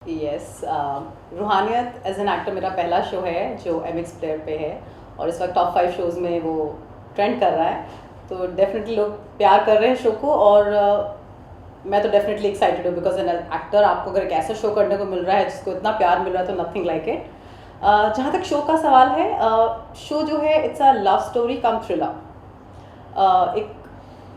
Yes, रूहानियत as an actor मेरा पहला show है जो MX प्लेयर पे है और इस वक्त टॉप 5 शोज़ में वो ट्रेंड कर रहा है। तो डेफिनेटली लोग प्यार कर रहे हैं शो को और मैं तो डेफिनेटली एक्साइटेड हूँ बिकॉज एन एक्टर आपको अगर एक ऐसा शो करने को मिल रहा है जिसको इतना प्यार मिल रहा है तो नथिंग लाइक इट। जहाँ तक शो का सवाल है, शो जो है it's a love story come thriller. एक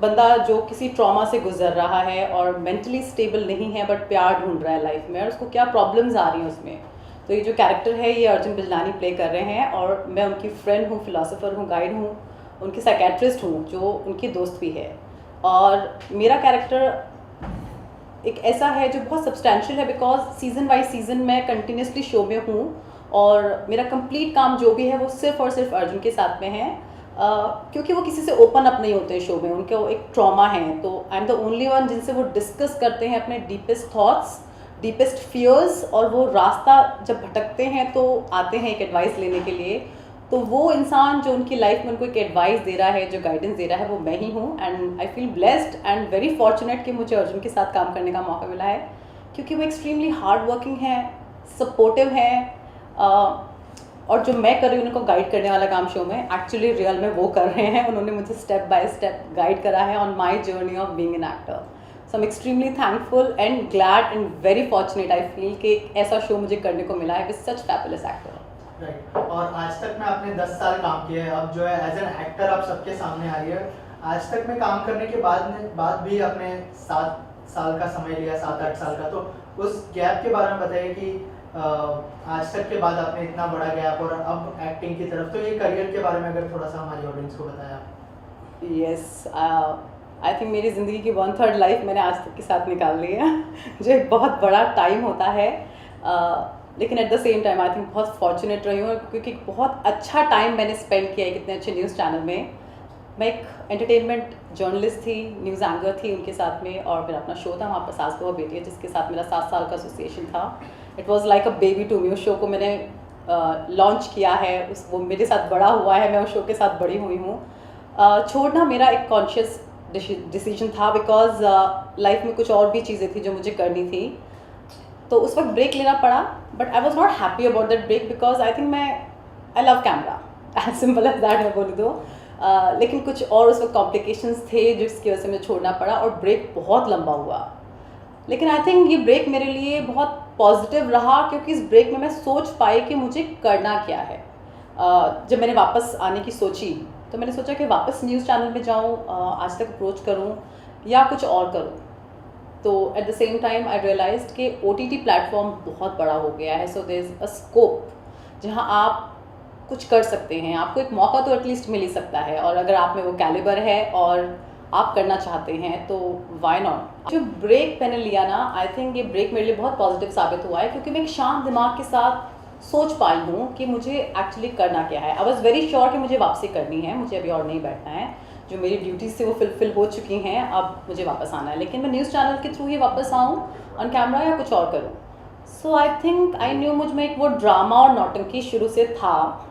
बंदा जो किसी ट्रॉमा से गुजर रहा है और मेंटली स्टेबल नहीं है बट प्यार ढूंढ रहा है लाइफ में और उसको क्या प्रॉब्लम्स आ रही हैं उसमें। तो ये जो कैरेक्टर है ये अर्जुन बिजलानी प्ले कर रहे हैं और मैं उनकी फ्रेंड हूँ, फिलोसोफर हूँ, गाइड हूँ, उनकी साइकेट्रिस्ट हूँ जो उनकी दोस्त भी है। और मेरा कैरेक्टर एक ऐसा है जो बहुत सब्सटैंशियल है बिकॉज सीज़न बाई सीज़न मैं कंटिन्यूसली शो में हूँ और मेरा कंप्लीट काम जो भी है वो सिर्फ और सिर्फ अर्जुन के साथ में है। क्योंकि वो किसी से ओपन अप नहीं होते शो में, उनके वो एक ट्रॉमा है तो I am the only one जिनसे वो डिस्कस करते हैं अपने डीपेस्ट थॉट्स, डीपेस्ट फियर्स। और वो रास्ता जब भटकते हैं तो आते हैं एक एडवाइस लेने के लिए। तो वो इंसान जो उनकी लाइफ में उनको एक एडवाइस दे रहा है, जो गाइडेंस दे रहा है, वो मैं ही हूँ। And I feel blessed and very fortunate कि मुझे अर्जुन के साथ काम करने का मौका मिला है क्योंकि वो एक्सट्रीमली हार्ड वर्किंग है, सपोर्टिव है। और जो मैं कर रही हूँ उनको गाइड करने वाला काम शो में एक्चुअली रियल में वो कर रहे हैं। उन्होंने मुझे स्टेप बाय स्टेप गाइड करा है on my journey of being an actor. So I am extremely thankful and glad and very fortunate I feel कि एक ऐसा शो मुझे करने को मिला है with such fabulous actor. Right. और आज तक में आपने 10 साल काम किया है, अब जो है एज एन एक्टर आप सबके सामने आ रही है। आज तक में काम करने के बाद भी आपने 7 साल का समय लिया, 7-8 साल का, तो उस गैप के बारे में बताइए कि आज तक के बाद आपने इतना बड़ा गैप और अब एक्टिंग की तरफ, तो ये करियर के बारे में अगर थोड़ा सा हमारी ऑडियंस को बताया। यस, आई थिंक मेरी ज़िंदगी की 1/3 लाइफ मैंने आज तक के साथ निकाल ली है जो एक बहुत बड़ा टाइम होता है। लेकिन eight the same time I think बहुत फॉर्चुनेट रही हूँ क्योंकि बहुत अच्छा टाइम मैंने स्पेंड किया है कितने अच्छे न्यूज़ चैनल में। मैं एक एंटरटेनमेंट जर्नलिस्ट थी, न्यूज़ एंकर थी उनके साथ में, और मेरा अपना शो था वहाँ पर सास बहू बेटी है जिसके साथ मेरा 7 साल का एसोसिएशन था। It was like a baby to me. उस शो को मैंने लॉन्च किया है, वो मेरे साथ बड़ा हुआ है, मैं उस शो के साथ बड़ी हुई हूँ। छोड़ना मेरा एक कॉन्शियस डिसीजन था बिकॉज लाइफ में कुछ और भी चीज़ें थी जो मुझे करनी थी। तो उस वक्त ब्रेक लेना पड़ा but I was not happy about that break because I think I love camera, as simple as that मैं बोली तो। लेकिन कुछ और उस वक्त कॉम्प्लिकेशंस थे जिसकी वजह से मुझे छोड़ना पड़ा और ब्रेक बहुत लंबा हुआ। लेकिन आई थिंक ये ब्रेक मेरे लिए बहुत पॉजिटिव रहा क्योंकि इस ब्रेक में मैं सोच पाई कि मुझे करना क्या है। जब मैंने वापस आने की सोची तो मैंने सोचा कि वापस न्यूज़ चैनल में जाऊँ, आज तक अप्रोच करूँ या कुछ और करूँ। तो at the same time I realised कि OTT प्लेटफॉर्म बहुत बड़ा हो गया है, so there is a scope जहाँ आप कुछ कर सकते हैं। आपको एक मौका तो एटलीस्ट मिल ही सकता है और अगर आप में वो कैलिबर है और आप करना चाहते हैं तो वाई नॉट। जो ब्रेक मैंने लिया ना, आई थिंक ये ब्रेक मेरे लिए बहुत पॉजिटिव साबित हुआ है क्योंकि मैं एक शांत दिमाग के साथ सोच पाई हूँ कि मुझे एक्चुअली करना क्या है। आई वॉज वेरी श्योर कि मुझे वापसी करनी है, मुझे अभी और नहीं बैठना है, जो मेरी ड्यूटीज़ थी वो फुलफिल हो चुकी हैं, अब मुझे वापस आना है। लेकिन मैं न्यूज़ चैनल के थ्रू ही वापस आऊँ ऑन कैमरा या कुछ और करूँ। सो आई थिंक आई न्यू मुझ में एक वो ड्रामा और नौटंकी शुरू से था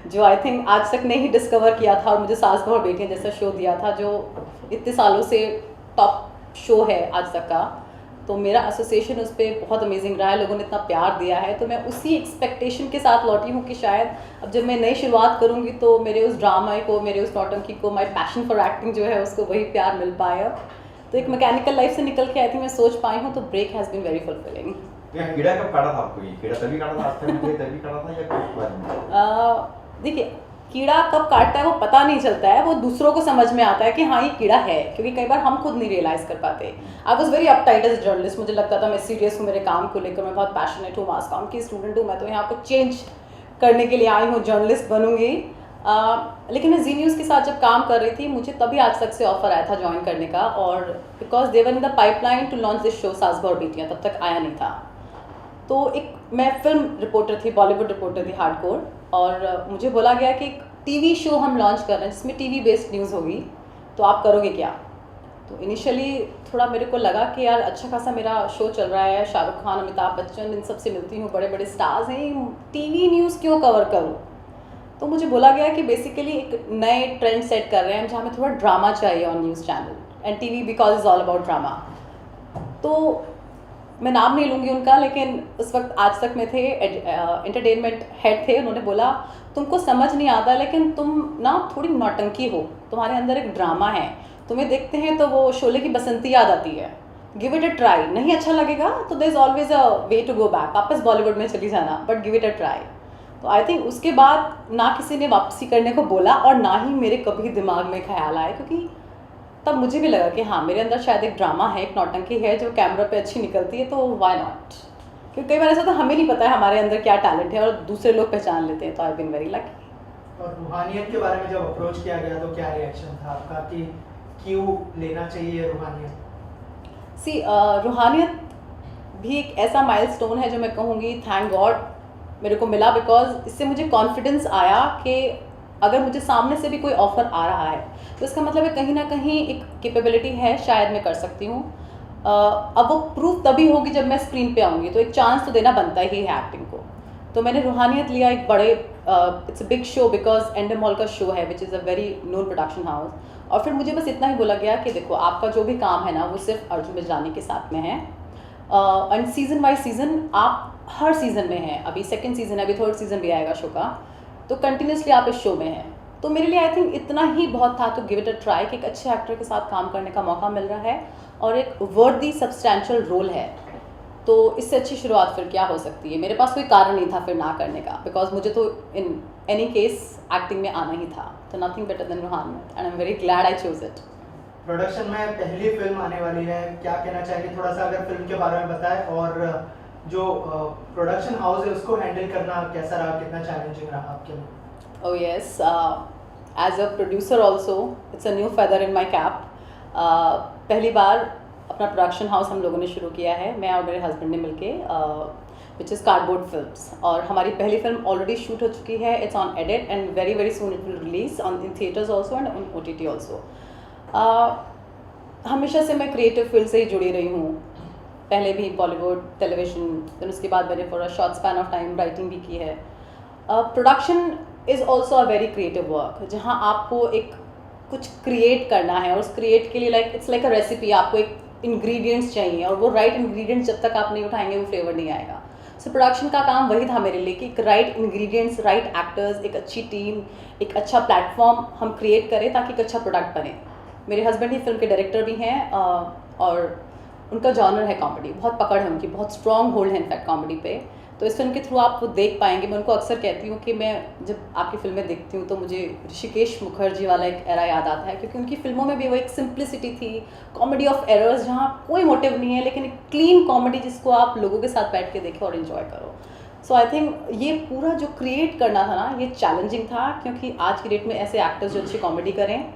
जो आई थिंक आज तक नहीं डिस्कवर किया था और मुझे सास बहू बेटियां जैसा शो दिया था जो इतने सालों से टॉप शो है आज तक का। तो मेरा एसोसिएशन उस पर बहुत अमेजिंग रहा है, लोगों ने इतना प्यार दिया है। तो मैं उसी एक्सपेक्टेशन के साथ लौटी हूँ कि शायद अब जब मैं नई शुरुआत करूँगी तो मेरे उस ड्रामा को, मेरे उस नौटंकी को, माई पैशन फॉर एक्टिंग जो है उसको वही प्यार मिल पाए। अब तो एक मैकेनिकल लाइफ से निकल के आई थिंक मैं सोच पाई हूँ, तो break has been very fulfilling. कीड़ा कब काटा था आपको? ये कीड़ा तभी काटा था, आज तक मुझे तभी काटा था या कुछ बाद में? देखिए, कीड़ा कब काटता है वो पता नहीं चलता है, वो दूसरों को समझ में आता है कि हाँ ये कीड़ा है, क्योंकि कई बार हम खुद नहीं रियलाइज़ कर पाते। I was very uptight as journalist, मुझे लगता था मैं सीरियस हूँ मेरे काम को लेकर, मैं बहुत पैशनेट हूँ, मास कॉम की स्टूडेंट हूँ, मैं तो यहाँ पर चेंज करने के लिए आई हूँ, जर्नलिस्ट बनूंगी। लेकिन मैं जी न्यूज़ के साथ जब काम कर रही थी मुझे तभी आज तक से ऑफर आया था ज्वाइन करने का, और because they're in the pipeline to launch this show सास बहू बेटियां, तब तक आया नहीं था। तो एक मैं फिल्म रिपोर्टर थी, बॉलीवुड रिपोर्टर थी हार्डकोर, और मुझे बोला गया कि एक टीवी शो हम लॉन्च कर रहे हैं जिसमें टीवी बेस्ड न्यूज़ होगी, तो आप करोगे क्या? तो इनिशियली थोड़ा मेरे को लगा कि यार अच्छा खासा मेरा शो चल रहा है, शाहरुख खान, अमिताभ बच्चन, इन सब से मिलती हूँ, बड़े बड़े स्टार्स हैं, टीवी न्यूज़ क्यों कवर करूँ? तो मुझे बोला गया कि बेसिकली एक नए ट्रेंड सेट कर रहे हैं जहाँ हमें थोड़ा ड्रामा चाहिए on news channel, and TV because is all about drama. तो मैं नाम नहीं लूँगी उनका, लेकिन उस वक्त आज तक में थे, एंटरटेनमेंट हेड थे, उन्होंने बोला तुमको समझ नहीं आता लेकिन तुम ना थोड़ी नौटंकी हो, तुम्हारे अंदर एक ड्रामा है, तुम्हें देखते हैं तो वो शोले की बसंती याद आती है, गिव इट अ ट्राई, नहीं अच्छा लगेगा तो there is always a way to go back, वापस बॉलीवुड में चली जाना, but give it a try. तो आई थिंक उसके बाद ना किसी ने वापसी करने को बोला और ना ही मेरे कभी दिमाग में ख्याल आया, क्योंकि तब मुझे भी लगा कि हाँ मेरे अंदर शायद एक ड्रामा है, एक नौटंकी है जो कैमरा पे अच्छी निकलती है, तो वाई नॉट। क्योंकि कई बार ऐसा होता है हमें नहीं पता है हमारे अंदर क्या टैलेंट है और दूसरे लोग पहचान लेते हैं, तो आई बीन वेरी लकी। और रूहानियत के बारे में जब अप्रोच किया गया तो क्या रिएक्शन था आपका कि क्यों लेना चाहिए रूहानियत? सी रूहानियत भी एक ऐसा माइलस्टोन है जो मैं कहूँगी थैंक गॉड मेरे को मिला, बिकॉज इससे मुझे कॉन्फिडेंस आया कि अगर मुझे सामने से भी कोई ऑफ़र आ रहा है तो इसका मतलब है कहीं ना कहीं एक कैपेबिलिटी है, शायद मैं कर सकती हूँ। अब वो प्रूफ तभी होगी जब मैं स्क्रीन पे आऊँगी, तो एक चांस तो देना बनता ही है एक्टिंग को। तो मैंने रूहानियत लिया, एक बड़े it's a big show because Endemol का शो है which is a very known production house, और फिर मुझे बस इतना ही बोला गया कि देखो आपका जो भी काम है ना वो सिर्फ अर्जुन बिजलानी के साथ में है, एंड सीज़न बाय सीज़न आप हर सीज़न में हैं, अभी सेकंड सीज़न है, अभी थर्ड सीज़न भी आएगा शो का, तो कंटिन्यूसली आप इस शो में हैं। तो मेरे लिए आई थिंक इतना ही बहुत था तो गिव इट अ ट्राई कि एक अच्छे एक्टर के साथ काम करने का मौका मिल रहा है और एक वर्दी सब्सटैंशियल रोल है, तो इससे अच्छी शुरुआत फिर क्या हो सकती है। मेरे पास कोई कारण नहीं था फिर ना करने का, बिकॉज मुझे तो इन एनी केस एक्टिंग में आना ही था, तो nothing better than Ruhaniyat and I am very glad I choose it. Production में पहली फिल्म आने वाली है, क्या कहना चाहेंगे, थोड़ा सा अगर फिल्म के बारे में बताएं, और जो प्रोडक्शन हाउस है उसको हैंडल करना कैसा रहा, कितना चैलेंजिंग रहा आपके लिए? Oh yes, as a producer also, it's a new feather in my cap. पहली बार अपना प्रोडक्शन हाउस हम लोगों ने शुरू किया है, मैं और मेरे हस्बैंड ने मिलके, विच इज़ कार्डबोर्ड फिल्म्स, और हमारी पहली फिल्म ऑलरेडी शूट हो चुकी है, it's on edit and very very soon it will release on in theatres also and on OTT also. हमेशा से मैं क्रिएटिव फील्ड से ही जुड़ी रही हूँ, पहले भी बॉलीवुड, टेलीविजन, फिर उसके बाद मैंने for a short span of time writing भी की है। Production is also a very creative work, जहाँ आपको एक कुछ क्रिएट करना है और उस क्रिएट के लिए like it's like a recipe, आपको एक इंग्रेडिएंट्स चाहिए और वो राइट इंग्रेडिएंट्स जब तक आप नहीं उठाएंगे वो फ्लेवर नहीं आएगा। सो प्रोडक्शन का काम वही था मेरे लिए कि एक राइट इंग्रेडिएंट्स, राइट एक्टर्स, एक अच्छी टीम, एक अच्छा प्लेटफॉर्म हम क्रिएट करें ताकि एक अच्छा प्रोडक्ट बने। मेरे हस्बैंड ही फिल्म के डायरेक्टर भी हैं और उनका जॉनर है कॉमेडी, बहुत पकड़ है उनकी, बहुत स्ट्रॉन्ग होल्ड है इनफैक्ट कॉमेडी पे। तो इस फिल्म के थ्रू आप वो देख पाएंगे। मैं उनको अक्सर कहती हूँ कि मैं जब आपकी फिल्में देखती हूँ तो मुझे ऋषिकेश मुखर्जी वाला एक एरा याद आता है, क्योंकि उनकी फिल्मों में भी वो एक सिंप्लिसिटी थी, कॉमेडी ऑफ एरर्स, जहाँ कोई मोटिव नहीं है लेकिन एक क्लीन कॉमेडी जिसको आप लोगों के साथ बैठ के देखें और इन्जॉय करो। सो आई थिंक ये पूरा जो क्रिएट करना था ना, ये चैलेंजिंग था, क्योंकि आज की डेट में ऐसे एक्टर्स जो अच्छी कॉमेडी करें,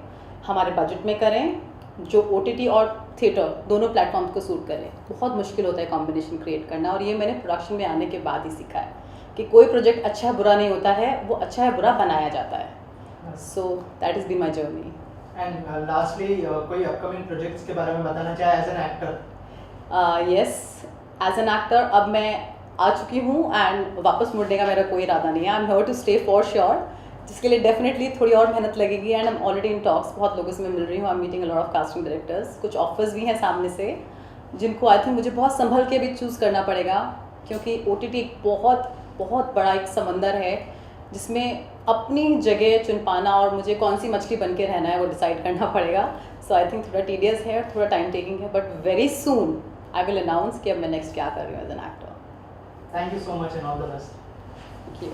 हमारे बजट में करें, जो OTT और थिएटर दोनों प्लेटफॉर्म्स को सूट करें, बहुत मुश्किल होता है कॉम्बिनेशन क्रिएट करना। और ये मैंने प्रोडक्शन में आने के बाद ही सीखा है कि कोई प्रोजेक्ट अच्छा है बुरा नहीं होता है, वो अच्छा है बुरा बनाया जाता है। So that is be my journey. And lastly कोई अपकमिंग प्रोजेक्ट्स के बारे में बताना चाहे as an actor? Yes, as an actor अब मैं आ चुकी हूँ एंड वापस मुड़ने का मेरा कोई इरादा नहीं है। I am here to stay for sure, जिसके लिए डेफिनेटली थोड़ी और मेहनत लगेगी and I am already in talks, बहुत लोगों से मैं मिल रही हूँ, I am meeting a lot of casting directors, कुछ ऑफर्स भी हैं सामने से जिनको आई थिंक मुझे बहुत संभल के भी चूज़ करना पड़ेगा, क्योंकि OTT एक बहुत बहुत बड़ा एक समंदर है जिसमें अपनी जगह चुन पाना और मुझे कौन सी मछली बन के रहना है वो डिसाइड करना पड़ेगा। सो आई थिंक थोड़ा टीडियस है, थोड़ा टाइम टेकिंग है, but very soon I will announce कि अब मैं नेक्स्ट क्या कर रही हूँ as an actor. Thank you so much and all the best. Thank you.